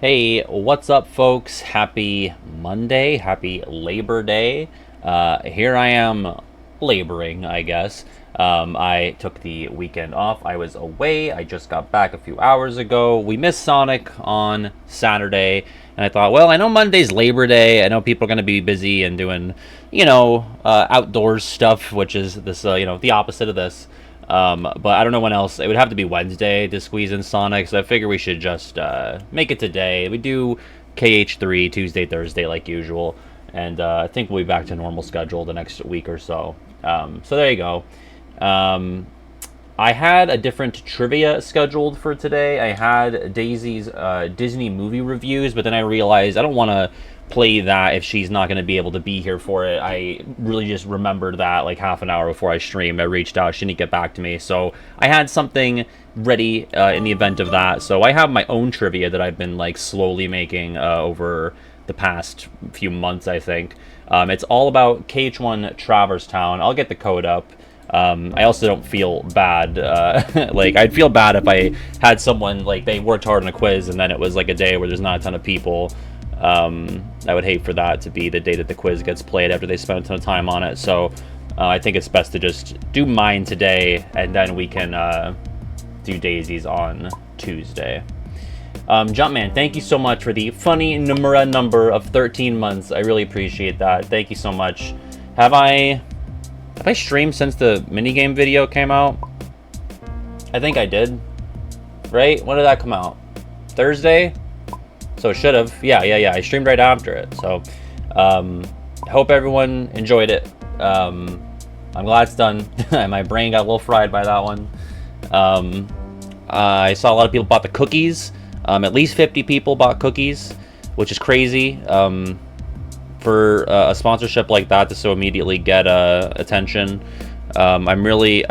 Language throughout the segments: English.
Hey, what's up, folks? Happy Monday. Happy Labor Day. Here I am laboring, I guess. I took the weekend off. I was away. I just got back a few hours ago. We missed Sonic on Saturday, and I thought, well, I know Monday's Labor Day. I know people are going to be busy and doing, outdoors stuff, which is this, the opposite of this. But I don't know when else. It would have to be Wednesday to squeeze in Sonic, so I figure we should just make it today. We do KH3 Tuesday, Thursday like usual, and I think we'll be back to normal schedule the next week or so. So there you go. I had a different trivia scheduled for today. I had Daisy's Disney movie reviews, but then I realized I don't want to play that if she's not going to be able to be here for it. I really just remembered that like half an hour before I streamed. I reached out, she didn't get back to me, so I had something ready in the event of that. So I have my own trivia that I've been like slowly making over the past few months, I think. It's all about KH1 Traverse Town. I'll get the code up. I also don't feel bad. Like, I'd feel bad if I had someone, like, they worked hard on a quiz and then it was, like, a day where there's not a ton of people. I would hate for that to be the day that the quiz gets played after they spend a ton of time on it. So, I think it's best to just do mine today, and then we can do Daisy's on Tuesday. Jumpman, thank you so much for the funny number of 13 months. I really appreciate that. Thank you so much. Have I streamed since the minigame video came out? I think I did. Right? When did that come out? Thursday? So it should have. Yeah. I streamed right after it. So, I hope everyone enjoyed it. I'm glad it's done. My brain got a little fried by that one. I saw a lot of people bought the cookies. At least 50 people bought cookies, which is crazy. For a sponsorship like that to so immediately get attention. I'm really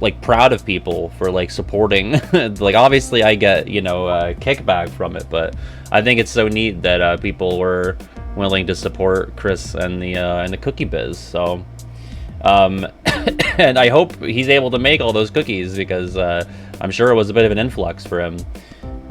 like proud of people for like supporting. Like, obviously I get kickback from it, but I think it's so neat that people were willing to support Chris and the cookie biz. So and I hope he's able to make all those cookies, because I'm sure it was a bit of an influx for him.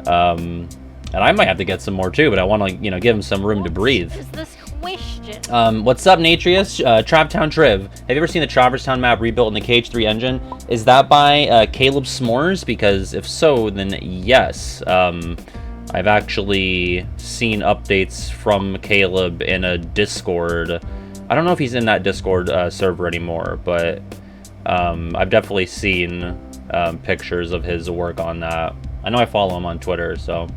And I might have to get some more too, but I want to give him some room to breathe. What is this question? What's up, Natrius? Travtown Triv. Have you ever seen the Traverse Town map rebuilt in the KH3 engine? Is that by Caleb S'mores? Because if so, then yes. I've actually seen updates from Caleb in a Discord. I don't know if he's in that Discord server anymore, but I've definitely seen pictures of his work on that. I know I follow him on Twitter, so...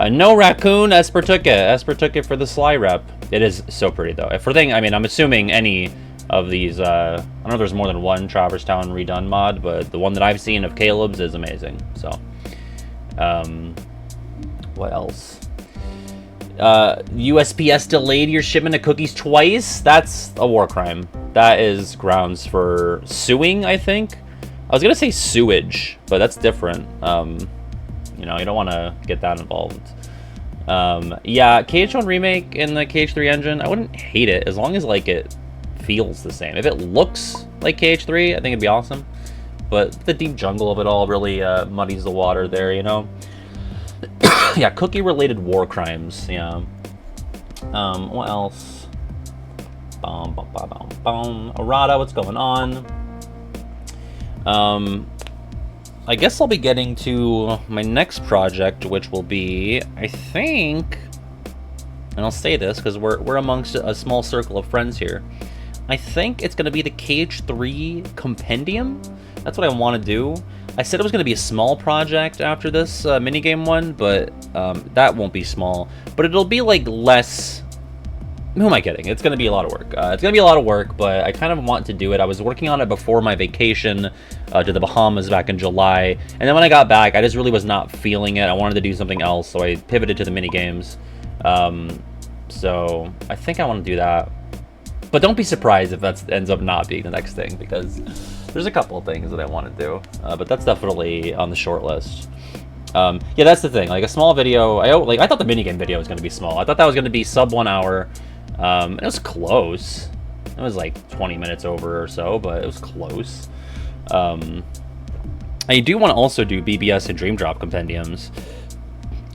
no raccoon, Esper took it. Esper took it for the Sly rep. It is so pretty, though. I'm assuming any of these, I don't know if there's more than one Traverse Town redone mod, but the one that I've seen of Caleb's is amazing. So, what else? USPS delayed your shipment of cookies twice? That's a war crime. That is grounds for suing, I think. I was gonna say sewage, but that's different. You don't want to get that involved. Yeah, KH1 remake in the KH3 engine, I wouldn't hate it as long as like it feels the same. If it looks like KH3, I think it'd be awesome. But the deep jungle of it all really muddies the water there, Yeah, cookie-related war crimes. Yeah. What else? Arata, what's going on? I guess I'll be getting to my next project, which will be, I think, and I'll say this because we're amongst a small circle of friends here. I think it's going to be the KH3 Compendium. That's what I want to do. I said it was going to be a small project after this minigame one, but that won't be small. But it'll be like less... Who am I kidding? It's going to be a lot of work. It's going to be a lot of work, but I kind of want to do it. I was working on it before my vacation to the Bahamas back in July. And then when I got back, I just really was not feeling it. I wanted to do something else, so I pivoted to the minigames. So I think I want to do that. But don't be surprised if that ends up not being the next thing, because there's a couple of things that I want to do. But that's definitely on the short list. Yeah, that's the thing. Like, a small video... I thought the minigame video was going to be small. I thought that was going to be sub 1 hour. It was close. It was like 20 minutes over or so, but it was close. I do want to also do BBS and Dream Drop compendiums.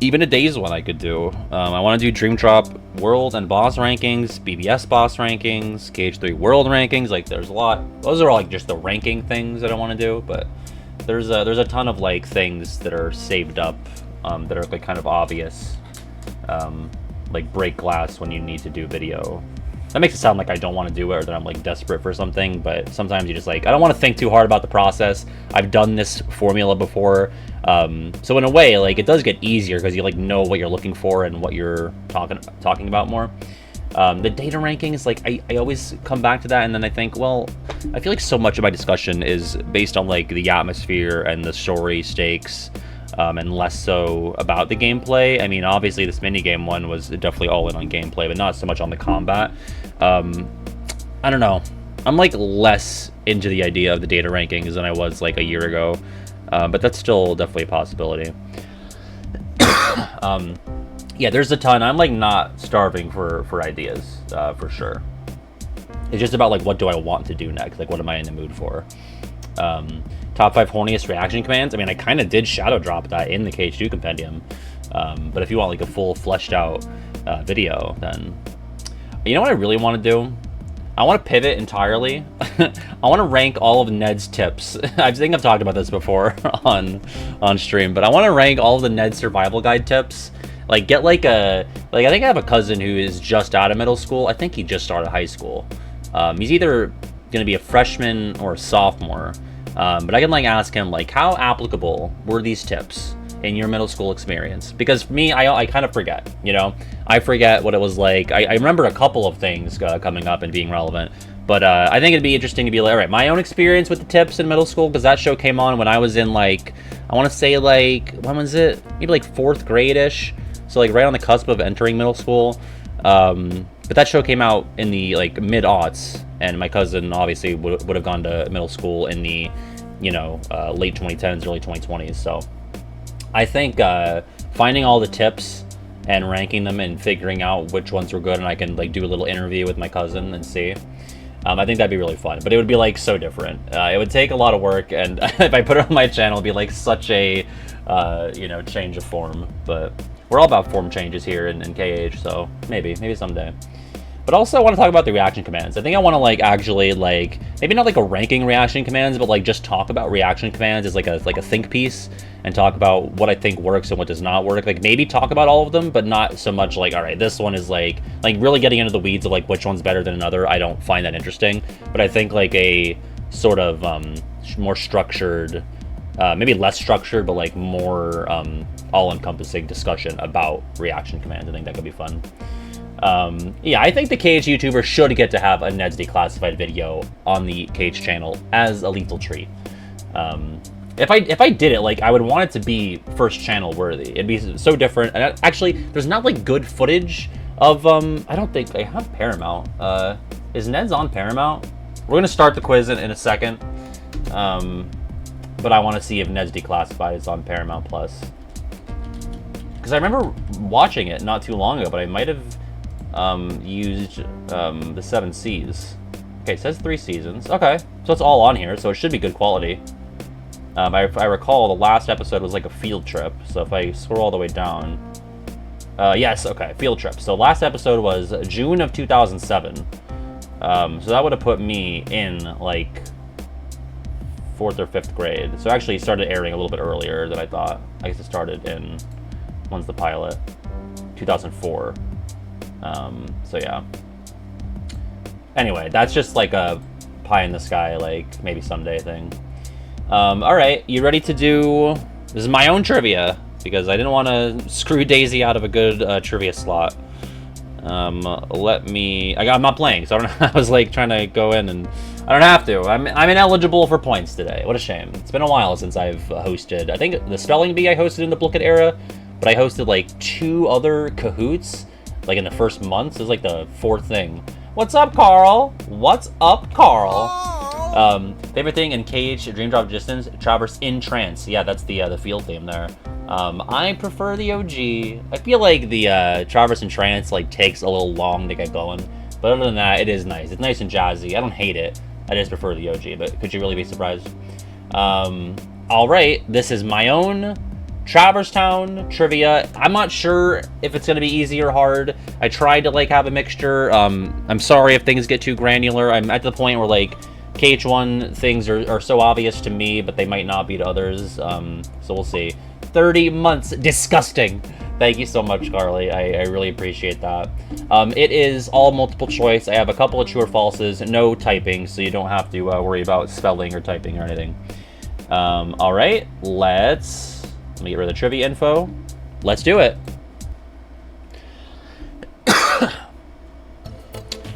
Even a days one I could do. I want to do Dream Drop World and Boss rankings, BBS Boss rankings, KH3 World rankings. Like, there's a lot. Those are all like just the ranking things that I want to do, but there's a ton of like things that are saved up that are like kind of obvious. Like break glass when you need to do video. That makes it sound like I don't want to do it or that I'm like desperate for something, but sometimes you just like, I don't want to think too hard about the process. I've done this formula before. So in a way, like, it does get easier because you like know what you're looking for and what you're talking about more. The data rankings, like, I always come back to that, and then I think, well, I feel like so much of my discussion is based on like the atmosphere and the story stakes, and less so about the gameplay. I mean, obviously this minigame one was definitely all in on gameplay, but not so much on the combat. I don't know. I'm like less into the idea of the data rankings than I was like a year ago, but that's still definitely a possibility. Yeah, there's a ton. I'm like not starving for ideas, for sure. It's just about like, what do I want to do next? Like, what am I in the mood for? Top 5 horniest reaction commands. I mean, I kind of did shadow drop that in the KH2 compendium, but if you want like a full fleshed out video, then you know what I really want to do? I want to pivot entirely. I want to rank all of Ned's tips. I think I've talked about this before on stream, but I want to rank all of the Ned survival guide tips. Like, get like I think I have a cousin who is just out of middle school. I think he just started high school. He's either going to be a freshman or a sophomore. But I can like ask him like, how applicable were these tips in your middle school experience? Because for me, I kind of forget, you know, I forget what it was like. I remember a couple of things coming up and being relevant, but I think it'd be interesting to be like, all right, my own experience with the tips in middle school, because that show came on when I was in like, I want to say like, when was it? Maybe like 4th grade-ish. So like right on the cusp of entering middle school. But that show came out in the like mid-aughts, and my cousin obviously would have gone to middle school in the, you know, late 2010s, early 2020s. So I think finding all the tips and ranking them and figuring out which ones were good, and I can like do a little interview with my cousin and see. I think that'd be really fun, but it would be like so different. It would take a lot of work, and if I put it on my channel, it'd be like such a you know, change of form. But we're all about form changes here in KH, so maybe someday. But also I want to talk about the reaction commands. I think I want to like actually like, maybe not like a ranking reaction commands, but like just talk about reaction commands as like a think piece, and talk about what I think works and what does not work. Like maybe talk about all of them, but not so much like, all right, this one is like really getting into the weeds of like which one's better than another. I don't find that interesting. But I think like a sort of more structured, maybe less structured, but like more all-encompassing discussion about reaction commands. I think that could be fun. Yeah, I think the KH YouTuber should get to have a Ned's Declassified video on the KH channel as a lethal treat. If I did it, like, I would want it to be first channel worthy. It'd be so different. And actually, there's not like good footage of I don't think I have Paramount. Is Ned's on Paramount? We're gonna start the quiz in a second. But I want to see if Ned's Declassified is on Paramount Plus. Because I remember watching it not too long ago, but I might have used the 7 Cs. Okay, it says 3 seasons. Okay, so it's all on here, so it should be good quality. I recall the last episode was like a field trip, so if I scroll all the way down... yes, okay, field trip. So last episode was June of 2007. So that would have put me in like 4th or 5th grade. So actually it started airing a little bit earlier than I thought. I guess it started in... When's the pilot? 2004. So yeah. Anyway, that's just like a pie in the sky, like maybe someday thing. All right, you ready to do? This is my own trivia because I didn't want to screw Daisy out of a good trivia slot. I'm not playing, so I don't. I was like trying to go in, and I don't have to. I'm ineligible for points today. What a shame. It's been a while since I've hosted. I think the spelling bee I hosted in the Blooket era, but I hosted like 2 other Kahoots. Like in the first month, so it's like the 4th thing. What's up, Carl? What's up, Carl? Favorite thing in KH Dream Drop Distance, Traverse in Trance. Yeah, that's the field theme there. I prefer the OG. I feel like the Traverse in Trance like takes a little long to get going, but other than that, it is nice. It's nice and jazzy. I don't hate it. I just prefer the OG. But could you really be surprised? All right, this is my own Traverse Town trivia. I'm not sure if it's going to be easy or hard. I tried to like have a mixture. I'm sorry if things get too granular. I'm at the point where like KH1 things are so obvious to me, but they might not be to others. So we'll see. 30 months. Disgusting. Thank you so much, Carly. I really appreciate that. It is all multiple choice. I have a couple of true or falses, no typing, so you don't have to worry about spelling or typing or anything. All right, let me get rid of the trivia info. Let's do it.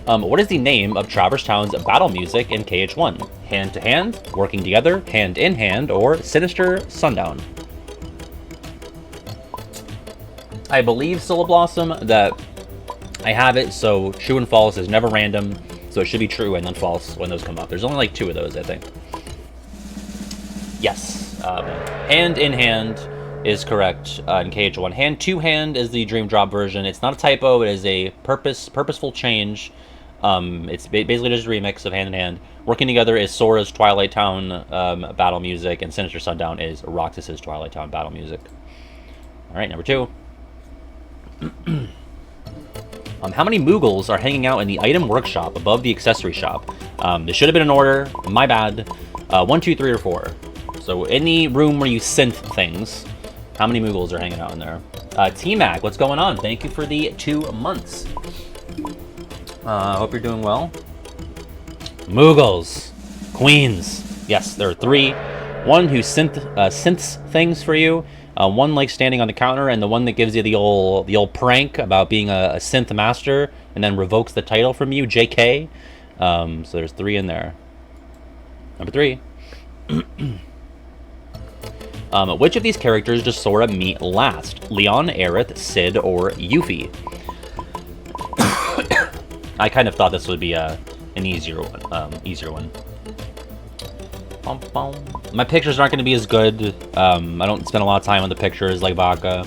What is the name of Traverse Town's battle music in KH1? Hand to hand, working together, hand in hand, or sinister sundown? I believe Syllablossom that I have it, so true and false is never random, so it should be true and then false when those come up. There's only like 2 of those, I think. Yes, hand in hand is correct in KH1. Hand to hand is the Dream Drop version. It's not a typo. It is a purposeful change. It's basically just a remix of hand in hand. Working together is Sora's Twilight Town battle music, and Sinister Sundown is Roxas's Twilight Town battle music. All right, number 2. How many Moogles are hanging out in the item workshop above the accessory shop? This should have been in order. My bad. 1, 2, 3, or 4. So in the room where you synth things, how many Moogles are hanging out in there? T-Mac, what's going on? Thank you for the 2 months. Hope you're doing well. Moogles. Queens. Yes, there are 3. One who synths things for you. One like standing on the counter, and the one that gives you the old prank about being a synth master and then revokes the title from you, JK. So there's 3 in there. Number 3. Which of these characters does Sora meet last? Leon, Aerith, Sid, or Yuffie? I kind of thought this would be an easier one. My pictures aren't going to be as good. I don't spend a lot of time on the pictures like Baka,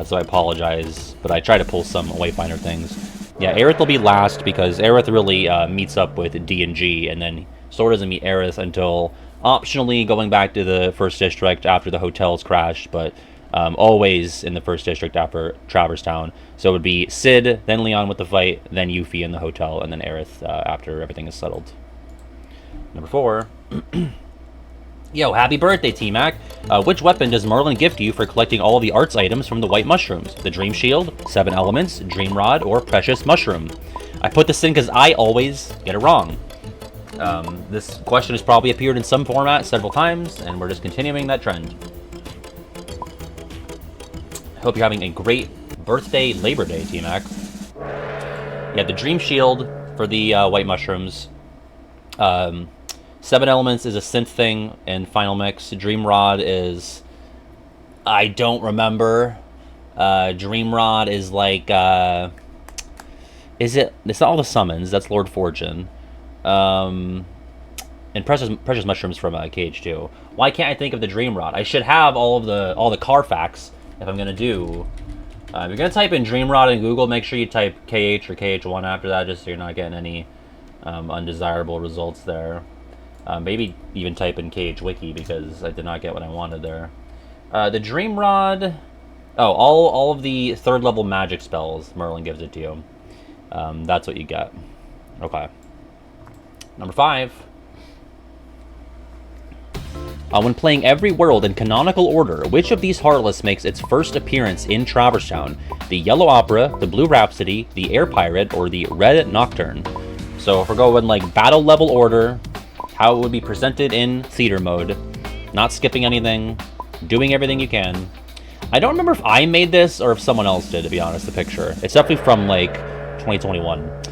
so I apologize. But I try to pull some Wayfinder things. Yeah, Aerith will be last because Aerith really meets up with D and G, and then Sora doesn't meet Aerith until optionally going back to the first district after the hotels crashed, but always in the first district after Traverse Town. So it would be Sid, then Leon with the fight, then Yuffie in the hotel, and then Aerith after everything is settled. Number 4. Yo, happy birthday, T-Mac. Which weapon does Merlin gift you for collecting all of the arts items from the White Mushrooms? The Dream Shield, 7 Elements, Dream Rod, or Precious Mushroom? I put this in because I always get it wrong. This question has probably appeared in some format several times, and we're just continuing that trend. I hope you're having a great birthday Labor Day, T-Mac. Yeah, the Dream Shield for the White Mushrooms. 7 Elements is a synth thing in Final Mix. Dream Rod is... I don't remember. Dream Rod is like... is it... It's not all the summons. That's Lord Fortune. And Precious Mushrooms from KH2. Why can't I think of the Dream Rod? I should have all the Carfax if I'm going to do... if you're going to type in Dream Rod in Google, make sure you type KH or KH1 after that, just so you're not getting any undesirable results there. Maybe even type in KH Wiki because I did not get what I wanted there. The Dream Rod... Oh, all of the 3rd level magic spells, Merlin gives it to you. That's what you get. Okay. Number 5. When playing every world in canonical order, which of these Heartless makes its first appearance in Traverse Town? The Yellow Opera, the Blue Rhapsody, the Air Pirate, or the Red Nocturne? So if we're going like battle level order, how it would be presented in theater mode, not skipping anything, doing everything you can. I don't remember if I made this or if someone else did, to be honest, the picture. It's definitely from like 2021.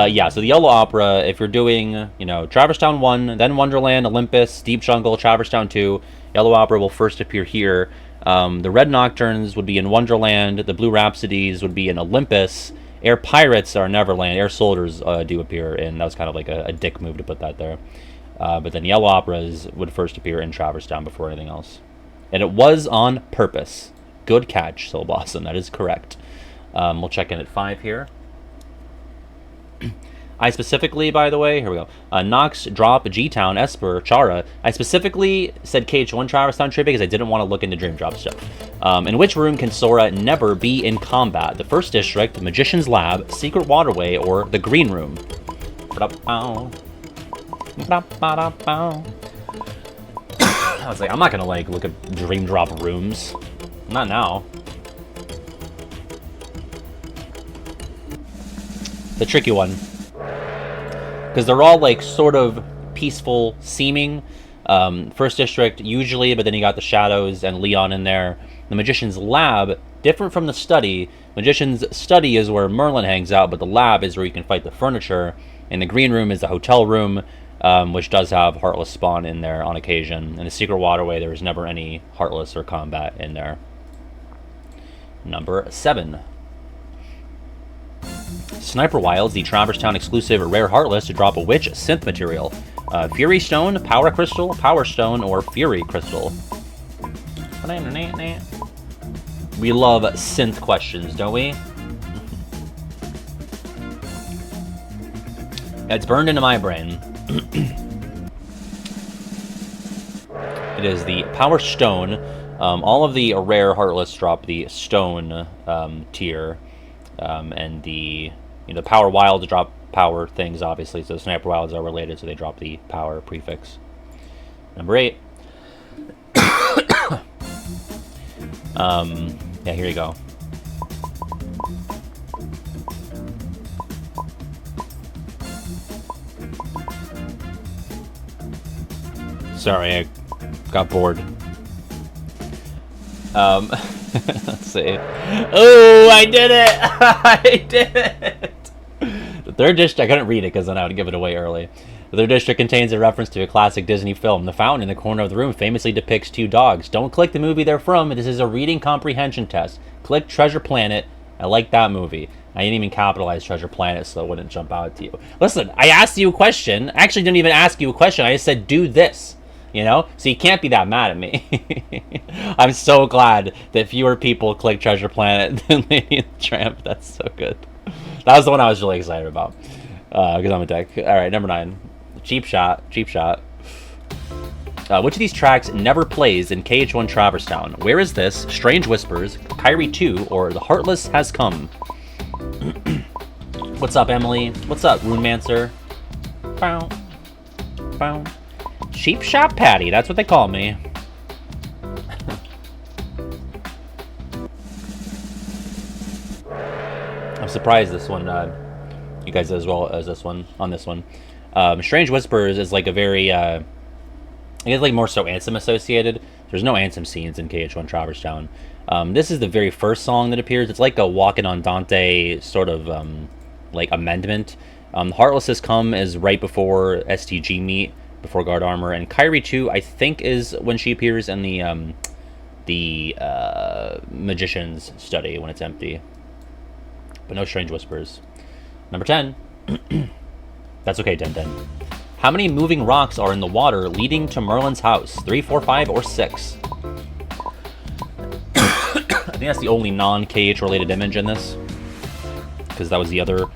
Yeah, so the Yellow Opera, if you're doing, you know, Traverse Town 1, then Wonderland, Olympus, Deep Jungle, Traverse Town 2, Yellow Opera will first appear here. The Red Nocturnes would be in Wonderland, the Blue Rhapsodies would be in Olympus, Air Pirates are Neverland, Air Soldiers do appear in, that was kind of like a dick move to put that there. But then Yellow Operas would first appear in Traverse Town before anything else. And it was on purpose. Good catch, Soulblossom, that is correct. We'll check in at 5 here. I specifically, by the way, here we go. Nox, Drop, G-Town, Esper, Chara. I specifically said KH1 Travis Town trivia because I didn't want to look into Dream Drop stuff. In which room can Sora never be in combat? The First District, the Magician's Lab, Secret Waterway, or the Green Room? I was like, I'm not gonna like look at Dream Drop rooms. Not now. The tricky one. Because they're all like sort of peaceful seeming. First District usually, but then you got the Shadows and Leon in there. The Magician's Lab, different from the Study. Magician's Study is where Merlin hangs out, but the Lab is where you can fight the furniture. And the Green Room is the hotel room, which does have Heartless spawn in there on occasion. In the Secret Waterway, there was never any Heartless or combat in there. Number 7. Sniper Wilds, the Traverse Town exclusive rare Heartless to drop a Witch synth material. Fury Stone, Power Crystal, Power Stone, or Fury Crystal. We love synth questions, don't we? It's burned into my brain. It is the Power Stone. All of the rare Heartless drop the Stone tier. And the Power Wilds drop power things, obviously. So Sniper Wilds are related, so they drop the power prefix. Number 8. Yeah, here you go. Sorry, I got bored. Let's see. Oh, I did it! I did it! The Third District, I couldn't read it because then I would give it away early. The Third District contains a reference to a classic Disney film. The fountain in the corner of the room famously depicts 2 dogs. Don't click the movie they're from. This is a reading comprehension test. Click Treasure Planet. I like that movie. I didn't even capitalize Treasure Planet so it wouldn't jump out to you. Listen, I asked you a question. I actually didn't even ask you a question. I just said, do this. You know? So you can't be that mad at me. I'm so glad that fewer people click Treasure Planet than Lady and the Tramp. That's so good. That was the one I was really excited about. Because I'm a dick. Alright, number 9. Cheap Shot. Cheap Shot. Which of these tracks never plays in KH1 Traverse Town? Where Is This? Strange Whispers, Kyrie 2, or The Heartless Has Come? What's up, Emily? What's up, Runemancer? Bow. Bow. Cheap Shot Patty, that's what they call me. I'm surprised this one, you guys as well as this one, on this one. Strange Whispers is like a very, I guess like more so Ansem associated. There's no Ansem scenes in KH1 Traverse Town. This is the very first song that appears. It's like a Walking on Dante sort of like amendment. Heartless Has Come is right before STG meet, before Guard Armor, and Kyrie 2 I think is when she appears in the Magician's Study when it's empty. But no Strange Whispers. Number 10. That's okay, 10-10. How many moving rocks are in the water leading to Merlin's house? 3, 4, 5, or 6? I think that's the only non-KH related image in this. Because that was the other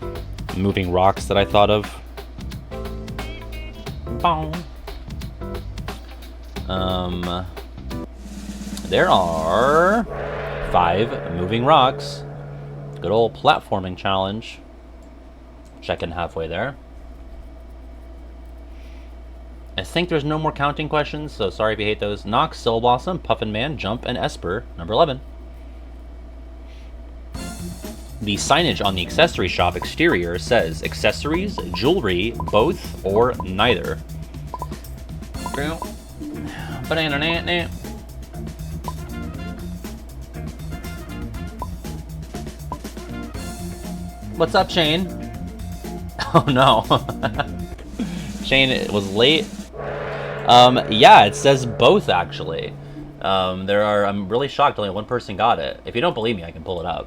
moving rocks that I thought of. There are 5 moving rocks. Good old platforming challenge. Checking halfway there. I think there's no more counting questions, so sorry if you hate those. Nox, Soul Blossom, Puffin Man, Jump, and Esper. Number 11. The signage on the accessory shop exterior says accessories, jewelry, both, or neither. What's up, Shane? Oh no. Shane was late. Yeah, it says both actually. I'm really shocked only one person got it. If you don't believe me, I can pull it up.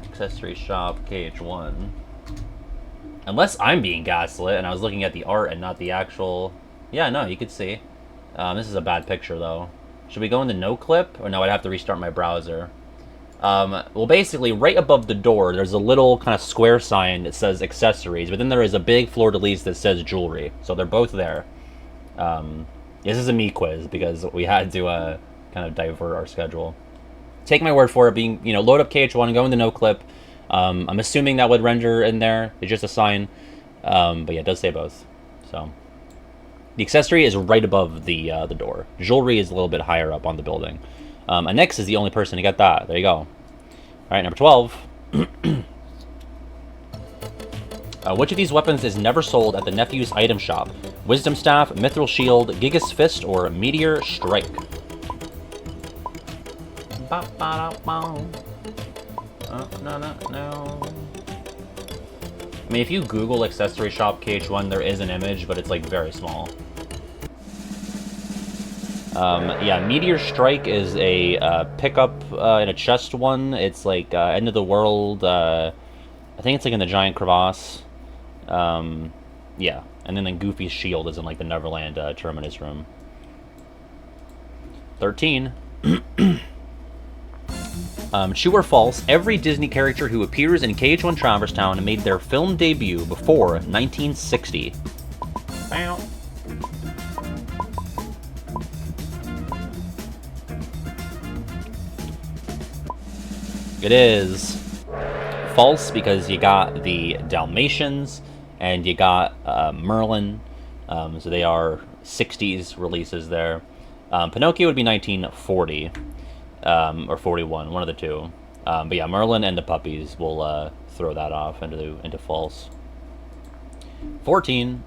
Accessory shop KH1. Unless I'm being gaslit and I was looking at the art and not the actual. Yeah, no, you could see. This is a bad picture though. Should we go into no clip? Or no, I'd have to restart my browser. Well, basically, right above the door, there's a little kind of square sign that says accessories, but then there is a big fleur-de-lis that says jewelry. So they're both there. This is a me quiz because we had to kind of divert our schedule. Take my word for it, being, load up KH1, go into no clip. I'm assuming that would render in there. It's just a sign. But yeah, it does say both. So the accessory is right above the door. Jewelry is a little bit higher up on the building. Anix is the only person to get that. There you go. All right, number 12. Which of these weapons is never sold at the nephew's item shop? Wisdom Staff, Mithril Shield, Gigas Fist, or Meteor Strike? No. I mean, if you Google accessory shop KH1, there is an image, but it's like very small. Yeah, Meteor Strike is a pickup in a chest one. It's like End of the World. I think it's like in the Giant Crevasse. Yeah, and then Goofy's Shield is in like the Neverland Terminus room. 13. True or false, every Disney character who appears in KH1 Traverse Town made their film debut before 1960. Bow. It is false because you got the Dalmatians and you got Merlin, so they are 60s releases there. Pinocchio would be 1940. Or 41, one of the two. But yeah, Merlin and the puppies will throw that off into false. 14.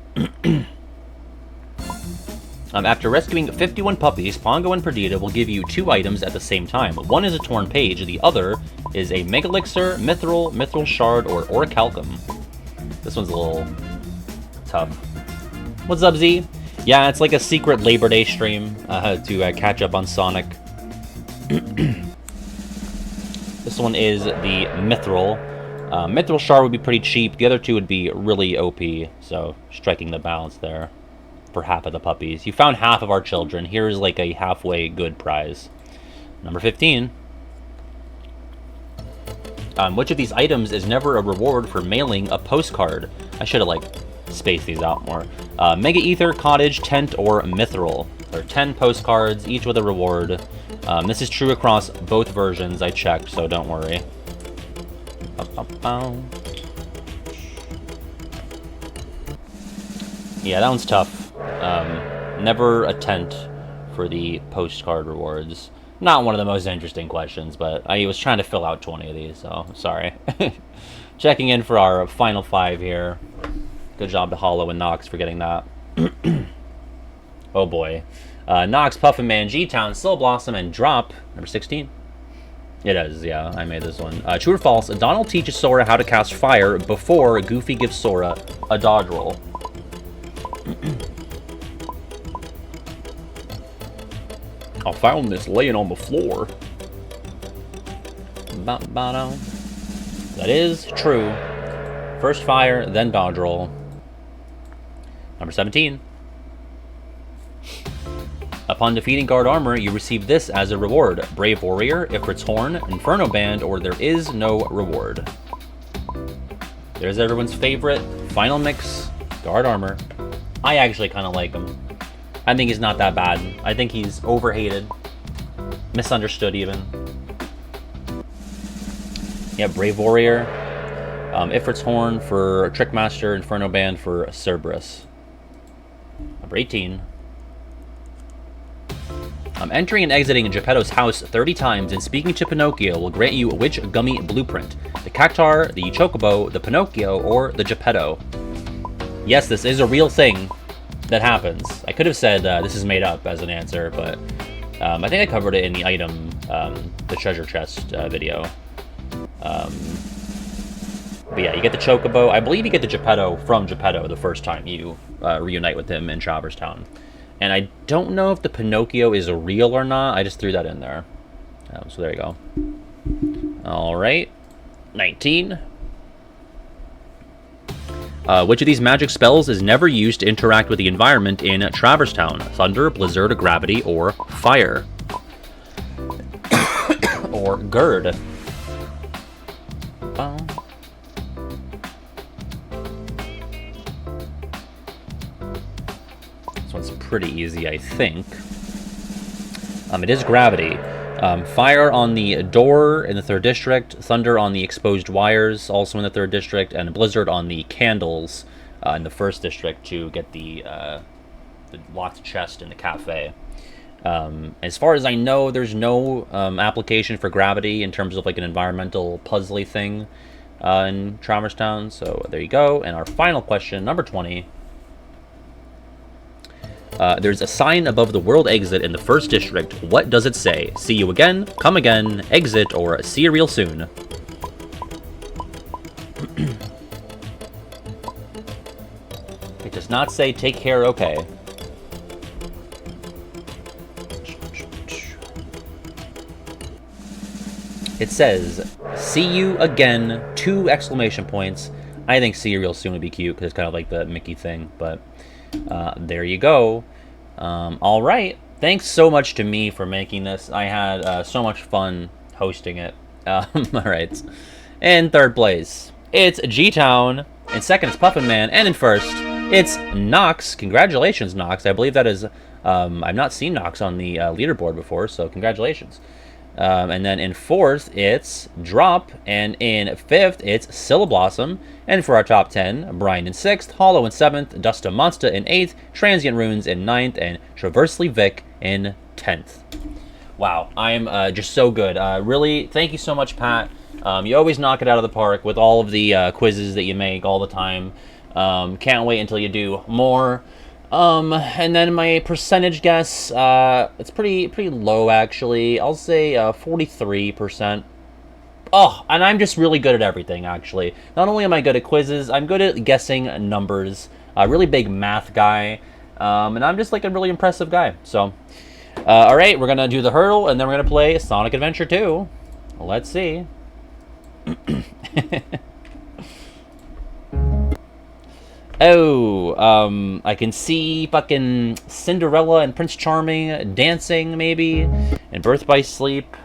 After rescuing 51 puppies, Pongo and Perdita will give you 2 items at the same time. One is a torn page, the other is a Megalixir, Mithril Shard, or Orichalcum. This one's a little tough. What's up, Z? Yeah, it's like a secret Labor Day stream to catch up on Sonic. This one is the Mithril. Mithril Shard would be pretty cheap. The other two would be really OP. So, striking the balance there for half of the puppies. You found half of our children. Here's like a halfway good prize. Number 15. Which of these items is never a reward for mailing a postcard? I should have spaced these out more. Mega Ether, Cottage, Tent, or Mithril. There are 10 postcards, each with a reward. This is true across both versions. I checked, so don't worry. Yeah, that one's tough. Never a tent for the postcard rewards. Not one of the most interesting questions, but I was trying to fill out 20 of these, so sorry. Checking in for our final 5 here. Good job to Hollow and Nox for getting that. Oh boy. Nox, Puffin Man, G-Town, Soul Blossom, and Drop. Number 16. It is, yeah, I made this one. True or false, Donald teaches Sora how to cast fire before Goofy gives Sora a dodge roll. I found this laying on the floor. That is true. First fire, then dodge roll. Number 17. Upon defeating Guard Armor, you receive this as a reward. Brave Warrior, Ifrit's Horn, Inferno Band, or there is no reward. There's everyone's favorite final mix, Guard Armor. I actually kind of like him. I think he's not that bad. I think he's overhated. Misunderstood, even. Yeah, Brave Warrior. Ifrit's Horn for Trickmaster, Inferno Band for Cerberus. Number 18. Entering and exiting Geppetto's house 30 times and speaking to Pinocchio will grant you which gummy blueprint? The Cactar, the Chocobo, the Pinocchio, or the Geppetto? Yes, this is a real thing that happens. I could have said this is made up as an answer, but I think I covered it in the item, the treasure chest video. But yeah, you get the Chocobo. I believe you get the Geppetto from Geppetto the first time you reunite with him in Traverse Town. And I don't know if the Pinocchio is real or not. I just threw that in there. So there you go. All right. 19. Which of these magic spells is never used to interact with the environment in Traverse Town? Thunder, Blizzard, Gravity, or Fire? Or Gird? This one's pretty easy, I think. It is gravity. Fire on the door in the 3rd District, thunder on the exposed wires, also in the 3rd District, and a blizzard on the candles in the 1st District to get the locked chest in the cafe. As far as I know, there's no application for gravity in terms of like an environmental puzzly thing in Traverse Town. So there you go. And our final question, number 20. There's a sign above the world exit in the 1st District. What does it say? See you again, come again, exit, or see you real soon? It does not say take care, okay. It says, see you again, 2 exclamation points. I think see you real soon would be cute because it's kind of like the Mickey thing, but there you go. All right. Thanks so much to me for making this. I had so much fun hosting it. All right. In 3rd place, it's G-Town. In 2nd, it's Puffin Man. And in 1st, it's Nox. Congratulations, Nox. I believe that is... I've not seen Nox on the leaderboard before, so congratulations. And then in 4th, it's Drop. And in 5th, it's Syllablossom. And for our top 10, Brian in 6th, Hollow in 7th, Dusta Monsta in 8th, Transient Runes in 9th, and Traversely Vic in 10th. Wow, I'm just so good. Really, thank you so much, Pat. You always knock it out of the park with all of the quizzes that you make all the time. Can't wait until you do more. And then my percentage guess, it's pretty low, actually. I'll say 43%. Oh, and I'm just really good at everything, actually. Not only am I good at quizzes, I'm good at guessing numbers. A really big math guy. And I'm just like a really impressive guy. So, all right, we're going to do the hurdle, and then we're going to play Sonic Adventure 2. Let's see. Oh, I can see fucking Cinderella and Prince Charming dancing, maybe, and Birth by Sleep.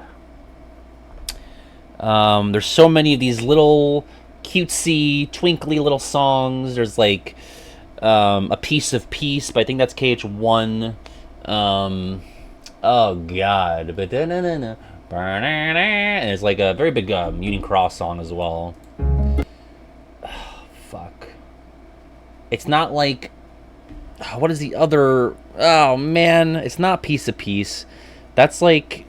There's so many of these little cutesy, twinkly little songs. There's like A Piece of Peace, but I think that's KH1. Oh god, but and it's like a very big Union Cross song as well. Oh, fuck. It's not like, what is the other? Oh man, it's not Piece of Peace. That's like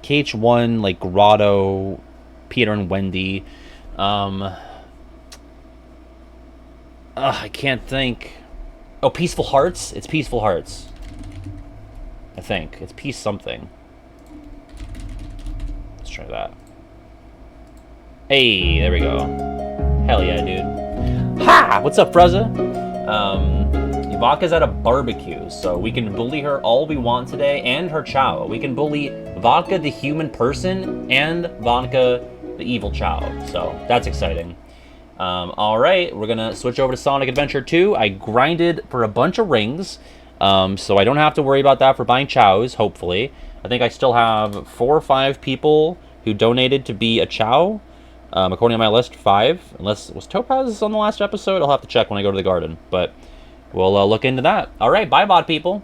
KH1, like Grotto, Peter and Wendy. I can't think. Oh, Peaceful Hearts? It's Peaceful Hearts. I think. It's Peace something. Let's try that. Hey, there we go. Hell yeah, dude. Ha! What's up, Frezza? Vodka's at a barbecue, so we can bully her all we want today, and her Chow. We can bully Vodka, the human person, and Vodka, the evil Chow. So, that's exciting. Alright, we're gonna switch over to Sonic Adventure 2. I grinded for a bunch of rings, so I don't have to worry about that for buying Chows, hopefully. I think I still have 4 or 5 people who donated to be a Chow. According to my list, 5. Unless, was Topaz on the last episode? I'll have to check when I go to the garden, but we'll look into that. Alright, bye bot people.